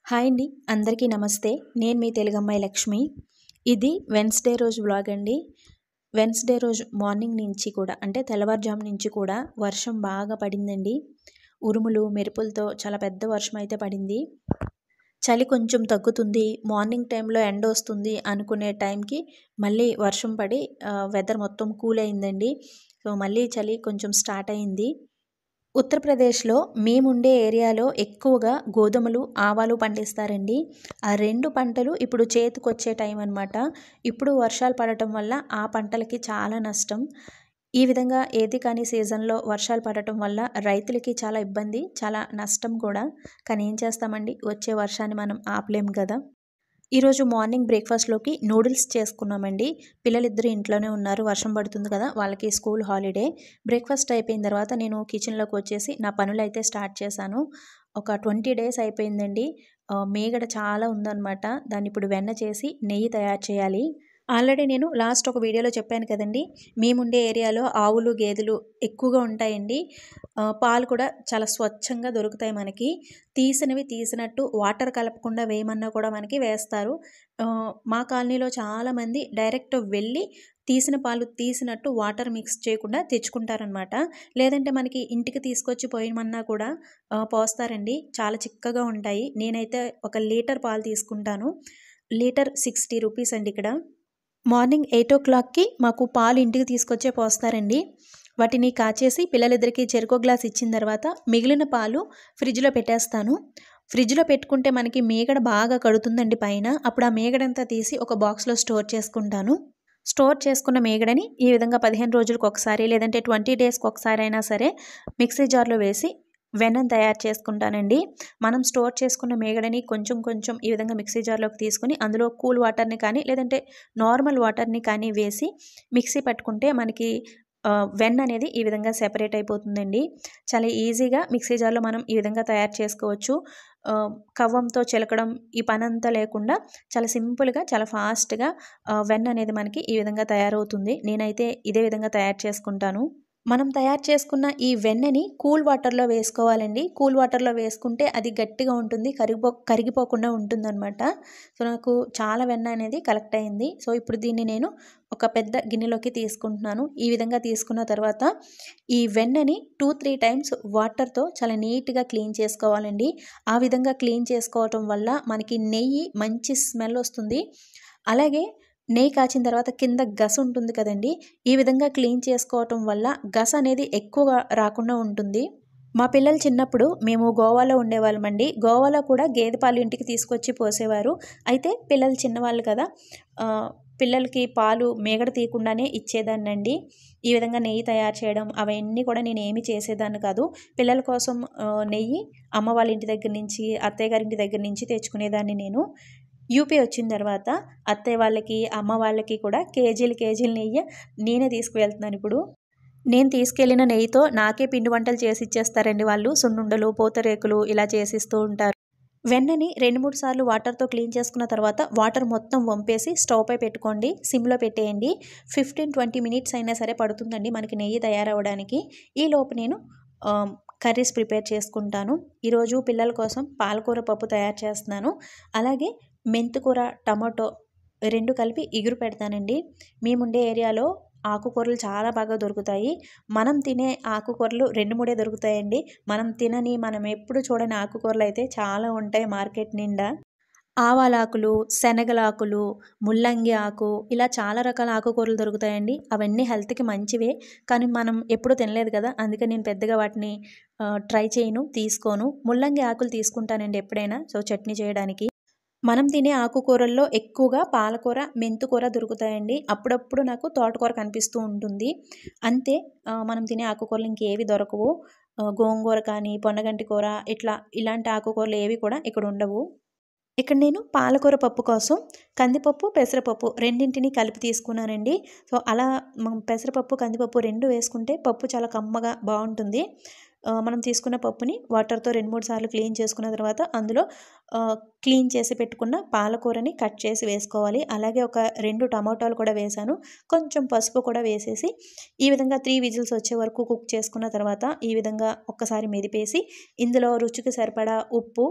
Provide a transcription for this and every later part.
Hi అండి. అందరికీ నమస్తే. నేను మీ తెలుగమ్మాయి లక్ష్మి. ఇది వెన్స్‌డే రోజు వ్లాగ్ అండి. వెన్స్‌డే రోజు మార్నింగ్ నుంచి కూడా అంటే తెల్లవారుజాము నుంచి కూడా వర్షం బాగా పడిందండి. ఉరుములు, మెరుపులతో చాలా పెద్ద వర్షం అయితే పడింది. చలి కొంచెం తగ్గుతుంది. మార్నింగ్ టైంలో ఎండొస్తుంది అనుకునే టైంకి మళ్ళీ వర్షం పడి వెదర్ మొత్తం కూల్ అయిందండి. సో, మళ్ళీ చలి కొంచెం స్టార్ట్ అయింది. ఉత్తరప్రదేశ్‌లో మేముండే ఏరియాలో ఎక్కువగా గోధుమలు, ఆవాలు పండిస్తారండి. ఆ 2 పంటలు ఇప్పుడు చేతికొచ్చే టైం అనమాట. ఇప్పుడు వర్షాలు పడటం వల్ల ఆ పంటలకి చాలా నష్టం. ఈ విధంగా ఏది కాని సీజన్‌లో వర్షాలు పడటం వల్ల రైతులకి చాలా ఇబ్బంది, చాలా నష్టం కూడా. కానీ ఏం చేస్తామండి, వచ్చే వర్షాన్ని మనం ఆపలేం కదా! ఈరోజు మార్నింగ్ బ్రేక్‌ఫాస్ట్‌లోకి నూడిల్స్ చేసుకున్నామండి. పిల్లలిద్దరూ ఇంట్లోనే ఉన్నారు. వర్షం పడుతుంది కదా! వాళ్ళకి స్కూల్ హాలిడే. బ్రేక్‌ఫాస్ట్ అయిపోయిన తర్వాత నేను కిచెన్‌లోకి వచ్చేసి నా పనులైతే స్టార్ట్ చేశాను. ఒక 20 డేస్ అయిపోయిందండి. మీగడ చాలా ఉందనమాట. దాన్ని ఇప్పుడు వెన్న చేసి నెయ్యి తయారు చేయాలి. ఆల్రెడీ నేను లాస్ట్ ఒక వీడియోలో చెప్పాను కదండీ! మేముండే ఏరియాలో ఆవులు, గేదెలు ఎక్కువగా ఉంటాయండి. పాలు కూడా చాలా స్వచ్ఛంగా దొరుకుతాయి మనకి. తీసినవి తీసినట్టు వాటర్ కలపకుండా వేయమన్నా కూడా మనకి వేస్తారు. మా కాలనీలో చాలామంది డైరెక్ట్ వెళ్ళి తీసిన పాలు తీసినట్టు వాటర్ మిక్స్ చేయకుండా తెచ్చుకుంటారనమాట. లేదంటే మనకి ఇంటికి తీసుకొచ్చి పోయమన్నా కూడా పోస్తారండి. చాలా చిక్కగా ఉంటాయి. నేనైతే ఒక లీటర్ పాలు తీసుకుంటాను. లీటర్ 60 రూపీస్ అండి ఇక్కడ. మార్నింగ్ 8:00కి మాకు పాలు ఇంటికి తీసుకొచ్చే పోస్తారండి. వాటిని కాచేసి పిల్లలిద్దరికీ చెరకో గ్లాస్ ఇచ్చిన తర్వాత మిగిలిన పాలు ఫ్రిడ్జ్‌లో పెట్టేస్తాను. ఫ్రిడ్జ్‌లో పెట్టుకుంటే మనకి మీగడ బాగా కడుతుందండి పైన. అప్పుడు ఆ మీగడంతా తీసి ఒక బాక్స్‌లో స్టోర్ చేసుకుంటాను. స్టోర్ చేసుకున్న మీగడని ఈ విధంగా 15 రోజులకొకసారి లేదంటే 20 డేస్‌కొకసారి అయినా సరే మిక్సీ జార్‌లో వేసి వెన్నను తయారు చేసుకుంటానండి. మనం స్టోర్ చేసుకున్న మీగడని కొంచెం కొంచెం ఈ విధంగా మిక్సీ జార్‌లోకి తీసుకొని అందులో కూల్ వాటర్‌ని కానీ లేదంటే నార్మల్ వాటర్‌ని కానీ వేసి మిక్సీ పట్టుకుంటే మనకి వెన్న అనేది ఈ విధంగా సెపరేట్ అయిపోతుందండి. చాలా ఈజీగా మిక్సీ జార్‌లో మనం ఈ విధంగా తయారు చేసుకోవచ్చు. కవ్వంతో చిలకడం ఈ పనంతా లేకుండా చాలా సింపుల్‌గా, చాలా ఫాస్ట్‌గా వెన్న అనేది మనకి ఈ విధంగా తయారవుతుంది. నేనైతే ఇదే విధంగా తయారు చేసుకుంటాను. మనం తయారు చేసుకున్న ఈ వెన్నని కూల్ వాటర్‌లో వేసుకోవాలండి. కూల్ వాటర్‌లో వేసుకుంటే అది గట్టిగా ఉంటుంది. కరిగిపోకుండా ఉంటుందనమాట. సో, నాకు చాలా వెన్న అనేది కలెక్ట్ అయింది. సో, ఇప్పుడు దీన్ని నేను ఒక పెద్ద గిన్నెలోకి తీసుకుంటున్నాను. ఈ విధంగా తీసుకున్న తర్వాత ఈ వెన్నని 2, 3 టైమ్స్ వాటర్‌తో చాలా నీట్‌గా క్లీన్ చేసుకోవాలండి. ఆ విధంగా క్లీన్ చేసుకోవటం వల్ల మనకి నెయ్యి మంచి స్మెల్ వస్తుంది. అలాగే నెయ్యి కాచిన తర్వాత కింద గస ఉంటుంది కదండీ! ఈ విధంగా క్లీన్ చేసుకోవటం వల్ల గస అనేది ఎక్కువగా రాకుండా ఉంటుంది. మా పిల్లలు చిన్నప్పుడు మేము గోవాలో ఉండేవాళ్ళమండి. గోవాలో కూడా గేదె పాలు ఇంటికి తీసుకొచ్చి పోసేవారు. అయితే పిల్లలు చిన్నవాళ్ళు కదా! పిల్లలకి పాలు మీగడ తీయకుండానే ఇచ్చేదాన్నండి. ఈ విధంగా నెయ్యి తయారు చేయడం అవన్నీ కూడా నేనేమి చేసేదాన్ని కాదు. పిల్లల కోసం నెయ్యి అమ్మ వాళ్ళ ఇంటి దగ్గర నుంచి, అత్తయ్య గారింటి దగ్గర నుంచి తెచ్చుకునేదాన్ని నేను. యూపీ వచ్చిన తర్వాత అత్తయ్య వాళ్ళకి, అమ్మ వాళ్ళకి కూడా కేజీలు నెయ్యి నేనే తీసుకువెళ్తున్నానిప్పుడు. నేను తీసుకెళ్ళిన నెయ్యితో నాకే పిండి వంటలు చేసి ఇచ్చేస్తారండి వాళ్ళు. సున్నుండలు, పూతరేకులు ఇలా చేసిస్తూ ఉంటారు. వెన్నని 2, 3 సార్లు వాటర్‌తో క్లీన్ చేసుకున్న తర్వాత వాటర్ మొత్తం వంపేసి స్టవ్ పై పెట్టుకోండి. సిమ్‌లో పెట్టేయండి. 15, 20 మినిట్స్ అయినా సరే పడుతుందండి మనకి నెయ్యి తయారవ్వడానికి. ఈలోపు నేను ఆహ్, కర్రీస్ ప్రిపేర్ చేసుకుంటాను. ఈరోజు పిల్లల కోసం పాలకూర పప్పు తయారు చేస్తున్నాను. అలాగే మెంతికూర, టమాటో 2 కలిపి ఇగురు పెడతానండి. మేముండే ఏరియాలో ఆకుకూరలు చాలా బాగా దొరుకుతాయి. మనం తినే ఆకుకూరలు 2, 3 దొరుకుతాయండి. మనం తినని, మనం ఎప్పుడు చూడని ఆకుకూరలైతే చాలా ఉంటాయి మార్కెట్ నిండా. ఆవాలాకులు, శనగలాకులు, ముల్లంగి ఆకు ఇలా చాలా రకాల ఆకుకూరలు దొరుకుతాయండి. అవన్నీ హెల్త్‌కి మంచివే. కానీ మనం ఎప్పుడూ తినలేదు కదా! అందుకే నేను పెద్దగా వాటిని ట్రై చేయను, తీసుకోను. ముల్లంగి ఆకులు తీసుకుంటానండి ఎప్పుడైనా. సో, చట్నీ చేయడానికి. మనం తినే ఆకుకూరల్లో ఎక్కువగా పాలకూర, మెంతికూర దొరుకుతాయండి. అప్పుడప్పుడు నాకు తోటకూర కనిపిస్తూ ఉంటుంది. అంతే. మనం తినే ఆకుకూరలు ఇంకేవి దొరకవు. గోంగూర కానీ, పొన్నగంటి కూర ఇలాంటి ఆకుకూరలు ఏవి కూడా ఇక్కడ ఉండవు. ఇక్కడ నేను పాలకూర పప్పు కోసం కందిపప్పు, పెసరపప్పు రెండింటిని కలిపి తీసుకున్నానండి. సో, అలా పెసరపప్పు, కందిపప్పు 2 వేసుకుంటే పప్పు చాలా కమ్మగా బావుంటుంది. మనం తీసుకున్న పప్పుని వాటర్‌తో 2, 3 సార్లు క్లీన్ చేసుకున్న తర్వాత అందులో క్లీన్ చేసి పెట్టుకున్న పాలకూరని కట్ చేసి వేసుకోవాలి. అలాగే ఒక 2 టమాటాలు కూడా వేశాను. కొంచెం పసుపు కూడా వేసేసి ఈ విధంగా 3 విజిల్స్ వచ్చే వరకు కుక్ చేసుకున్న తర్వాత ఈ విధంగా ఒక్కసారి మెదిపేసి ఇందులో రుచికి సరిపడా ఉప్పు,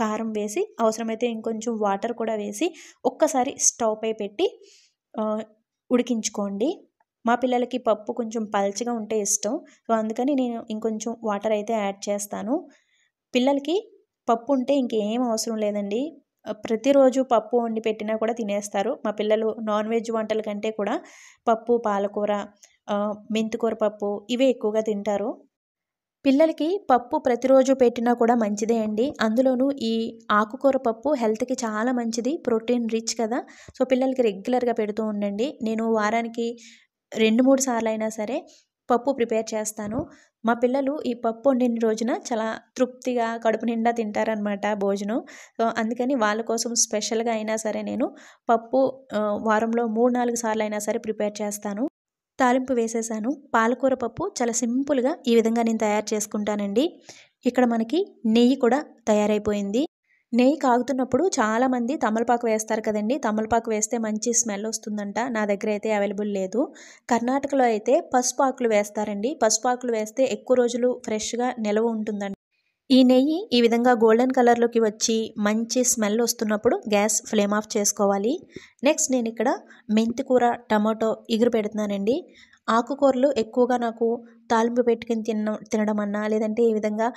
కారం వేసి అవసరమైతే ఇంకొంచెం వాటర్ కూడా వేసి ఒక్కసారి స్టవ్ పై పెట్టి ఉడికించుకోండి. మా పిల్లలకి పప్పు కొంచెం పల్చగా ఉంటే ఇష్టం. సో అందుకని నేను ఇంకొంచెం వాటర్ అయితే యాడ్ చేస్తాను. పిల్లలకి పప్పు ఉంటే ఇంకేం అవసరం లేదండి. ప్రతిరోజు పప్పు వండి పెట్టినా కూడా తినేస్తారు. మా పిల్లలు నాన్ వెజ్ వంటల కంటే కూడా పప్పు, పాలకూర, మెంతికూర పప్పు ఇవే ఎక్కువగా తింటారు. పిల్లలకి పప్పు ప్రతిరోజు పెట్టినా కూడా మంచిదే అండి. అందులోనూ ఈ ఆకుకూర పప్పు హెల్త్‌కి చాలా మంచిది. ప్రోటీన్ రిచ్ కదా! సో పిల్లలకి రెగ్యులర్‌గా పెడుతూ ఉండండి. నేను వారానికి 2, 3 సార్లైనా సరే పప్పు ప్రిపేర్ చేస్తాను. మా పిల్లలు ఈ పప్పు వండిన రోజున చాలా తృప్తిగా కడుపు నిండా తింటారనమాట భోజనం. సో అందుకని వాళ్ళ కోసం స్పెషల్‌గా అయినా సరే నేను పప్పు వారంలో 3, 4 సార్లైనా సరే ప్రిపేర్ చేస్తాను. తాలింపు వేసేసాను. పాలకూర పప్పు చాలా సింపుల్‌గా ఈ విధంగా నేను తయారు చేసుకుంటానండి. ఇక్కడ మనకి నెయ్యి కూడా తయారైపోయింది. నెయ్యి కాగుతున్నప్పుడు చాలామంది తమలపాకు వేస్తారు కదండీ! తమలపాకు వేస్తే మంచి స్మెల్ వస్తుందంట. నా దగ్గర అయితే అవైలబుల్ లేదు. కర్ణాటకలో అయితే పసుపు ఆకులు వేస్తారండి. పసుపు ఆకులు వేస్తే ఎక్కువ రోజులు ఫ్రెష్‌గా నిలవ ఉంటుందంట. ఈ నెయ్యి ఈ విధంగా గోల్డెన్ కలర్‌లోకి వచ్చి మంచి స్మెల్ వస్తున్నప్పుడు గ్యాస్ ఫ్లేమ్ ఆఫ్ చేసుకోవాలి. నెక్స్ట్ నేను ఇక్కడ మెంతికూర, టమాటో ఇగురు పెడుతున్నానండి. ఆకుకూరలు ఎక్కువగా నాకు తాలింపు పెట్టుకొని తినడం అన్నా, లేదంటే ఈ విధంగా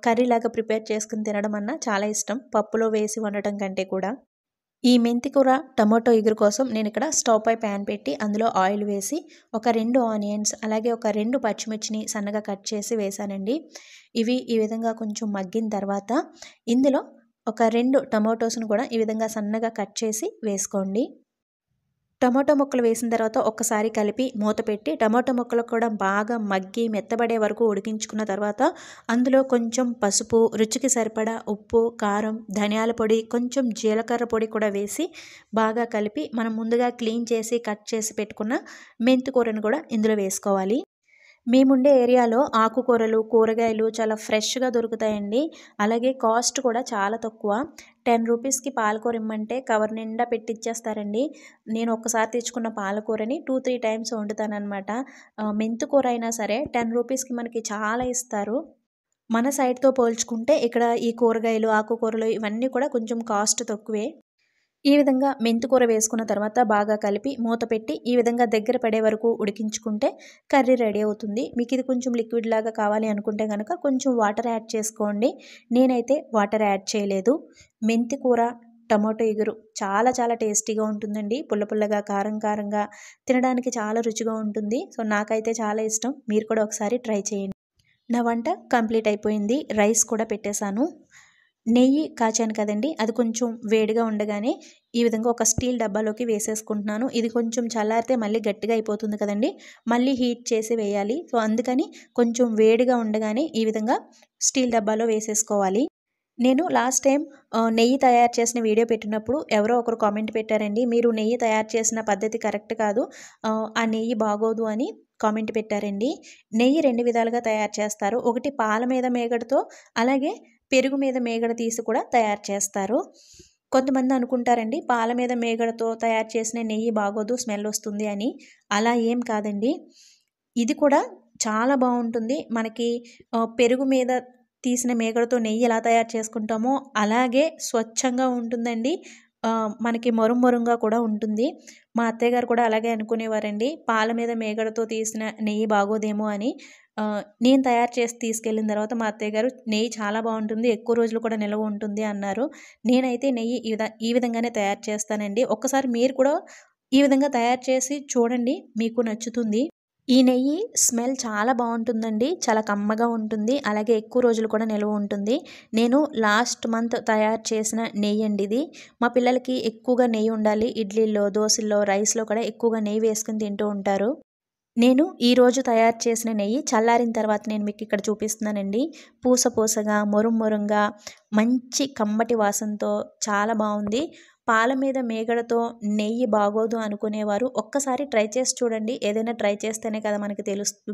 కర్రీలాగా ప్రిపేర్ చేసుకొని తినడం అన్నా చాలా ఇష్టం. పప్పులో వేసి వండటం కంటే కూడా. ఈ మెంతికూర, టమాటో ఇగురు కోసం నేను ఇక్కడ స్టవ్ పై ప్యాన్ పెట్టి అందులో ఆయిల్ వేసి ఒక 2 ఆనియన్స్ అలాగే ఒక 2 పచ్చిమిర్చిని సన్నగా కట్ చేసి వేశానండి. ఇవి ఈ విధంగా కొంచెం మగ్గిన తర్వాత ఇందులో ఒక 2 టమాటోస్‌ను కూడా ఈ విధంగా సన్నగా కట్ చేసి వేసుకోండి. టమాటో ముక్కలు వేసిన తర్వాత ఒక్కసారి కలిపి మూత పెట్టి టమాటో ముక్కలు కూడా బాగా మగ్గి మెత్తబడే వరకు ఉడికించుకున్న తర్వాత అందులో కొంచెం పసుపు, రుచికి సరిపడా ఉప్పు, కారం, ధనియాల పొడి, కొంచెం జీలకర్ర పొడి కూడా వేసి బాగా కలిపి మనం ముందుగా క్లీన్ చేసి కట్ చేసి పెట్టుకున్న మెంతికూరను కూడా ఇందులో వేసుకోవాలి. మేముండే ఏరియాలో ఆకుకూరలు, కూరగాయలు చాలా ఫ్రెష్‌గా దొరుకుతాయండి. అలాగే కాస్ట్ కూడా చాలా తక్కువ. 10 రూపీస్‌కి పాలకూర ఇమ్మంటే కవర్ నిండా పెట్టిచ్చేస్తారండి. నేను ఒక్కసారి తెచ్చుకున్న పాలకూరని 2, 3 టైమ్స్ వండుతాననమాట. మెంతికూర అయినా సరే 10 రూపీస్‌కి మనకి చాలా ఇస్తారు. మన సైడ్‌తో పోల్చుకుంటే ఇక్కడ ఈ కూరగాయలు, ఆకుకూరలు ఇవన్నీ కూడా కొంచెం కాస్ట్ తక్కువే. ఈ విధంగా మెంతికూర వేసుకున్న తర్వాత బాగా కలిపి మూత పెట్టి ఈ విధంగా దగ్గర పడే వరకు ఉడికించుకుంటే కర్రీ రెడీ అవుతుంది. మీకు ఇది కొంచెం లిక్విడ్ లాగా కావాలి అనుకుంటే కనుక కొంచెం వాటర్ యాడ్ చేసుకోండి. నేనైతే వాటర్ యాడ్ చేయలేదు. మెంతికూర, టమాటో ఇగురు చాలా చాలా టేస్టీగా ఉంటుందండి. పుల్ల పుల్లగా, కారం కారంగా తినడానికి చాలా రుచిగా ఉంటుంది. సో నాకైతే చాలా ఇష్టం. మీరు కూడా ఒకసారి ట్రై చేయండి. నా వంట కంప్లీట్ అయిపోయింది. రైస్ కూడా పెట్టేశాను. నెయ్యి కాచాను కదండి, అది కొంచెం వేడిగా ఉండగానే ఈ విధంగా ఒక స్టీల్ డబ్బాలోకి వేసేసుకుంటున్నాను. ఇది కొంచెం చల్లారితే మళ్ళీ గట్టిగా అయిపోతుంది కదండి, మళ్ళీ హీట్ చేసి వేయాలి. సో అందుకని కొంచెం వేడిగా ఉండగానే ఈ విధంగా స్టీల్ డబ్బాలో వేసేసుకోవాలి. నేను లాస్ట్ టైం నెయ్యి తయారు చేసిన వీడియో పెట్టినప్పుడు ఎవరో ఒకరు కామెంట్ పెట్టారండి, మీరు నెయ్యి తయారు చేసిన పద్ధతి కరెక్ట్ కాదు, ఆ నెయ్యి బాగోదు అని కామెంట్ పెట్టారండి. నెయ్యి 2 విధాలుగా తయారు చేస్తారు. ఒకటి పాల మీద మేగడతో, అలాగే పెరుగు మీద మేగడ తీసి కూడా తయారు చేస్తారు. కొంతమంది అనుకుంటారండి పాల మీద మేగడతో తయారు చేసిన నెయ్యి బాగోదు, స్మెల్ వస్తుంది అని. అలా ఏం కాదండి, ఇది కూడా చాలా బాగుంటుంది. మనకి పెరుగు మీద తీసిన మేగడతో నెయ్యి ఎలా తయారు చేసుకుంటామో అలాగే స్వచ్ఛంగా ఉంటుందండి. మనకి మొరుంగా కూడా ఉంటుంది. మా అత్తయ్య గారు కూడా అలాగే అనుకునేవారండి, పాల మీద మేగడతో తీసిన నెయ్యి బాగోదేమో అని. నేను తయారు చేసి తీసుకెళ్ళిన తర్వాత మా అత్తయ్య గారు నెయ్యి చాలా బాగుంటుంది, ఎక్కువ రోజులు కూడా నిల్వ ఉంటుంది అన్నారు. నేనైతే నెయ్యి ఈ విధంగానే తయారు చేస్తానండి. ఒక్కసారి మీరు కూడా ఈ విధంగా తయారు చేసి చూడండి, మీకు నచ్చుతుంది. ఈ నెయ్యి స్మెల్ చాలా బాగుంటుందండి, చాలా కమ్మగా ఉంటుంది, అలాగే ఎక్కువ రోజులు కూడా నిల్వ ఉంటుంది. నేను లాస్ట్ మంత్ తయారు చేసిన నెయ్యి అండి ఇది. మా పిల్లలకి ఎక్కువగా నెయ్యి ఉండాలి, ఇడ్లీల్లో, దోశల్లో, రైస్లో కూడా ఎక్కువగా నెయ్యి వేసుకుని తింటూ ఉంటారు. నేను ఈరోజు తయారు చేసిన నెయ్యి చల్లారిన తర్వాత నేను మీకు ఇక్కడ చూపిస్తున్నానండి. పూసగా, మొరుంగా, మంచి కమ్మటి వాసనతో చాలా బాగుంది. పాల మీద మేగడతో నెయ్యి బాగోదు అనుకునేవారు ఒక్కసారి ట్రై చేసి చూడండి. ఏదైనా ట్రై చేస్తేనే కదా మనకి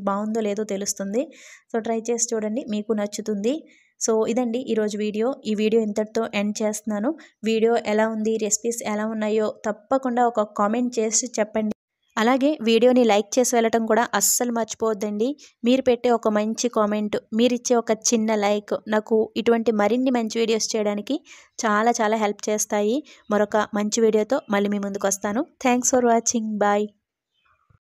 బాగుందో లేదో తెలుస్తుంది. సో ట్రై చేసి చూడండి, మీకు నచ్చుతుంది. సో ఇదండి ఈరోజు వీడియో. ఈ వీడియో ఇంతటితో ఎండ్ చేస్తున్నాను. వీడియో ఎలా ఉంది, రెసిపీస్ ఎలా ఉన్నాయో తప్పకుండా ఒక కామెంట్ చేసి చెప్పండి. అలాగే వీడియోని లైక్ చేసి వెళ్ళటం కూడా అస్సలు మర్చిపోవద్దండి. మీరు పెట్టే ఒక మంచి కామెంట్, మీరిచ్చే ఒక చిన్న లైక్ నాకు ఇటువంటి మరిన్ని మంచి వీడియోస్ చేయడానికి చాలా చాలా హెల్ప్ చేస్తాయి. మరొక మంచి వీడియోతో మళ్ళీ మీ ముందుకు వస్తాను. Thanks for watching. బాయ్.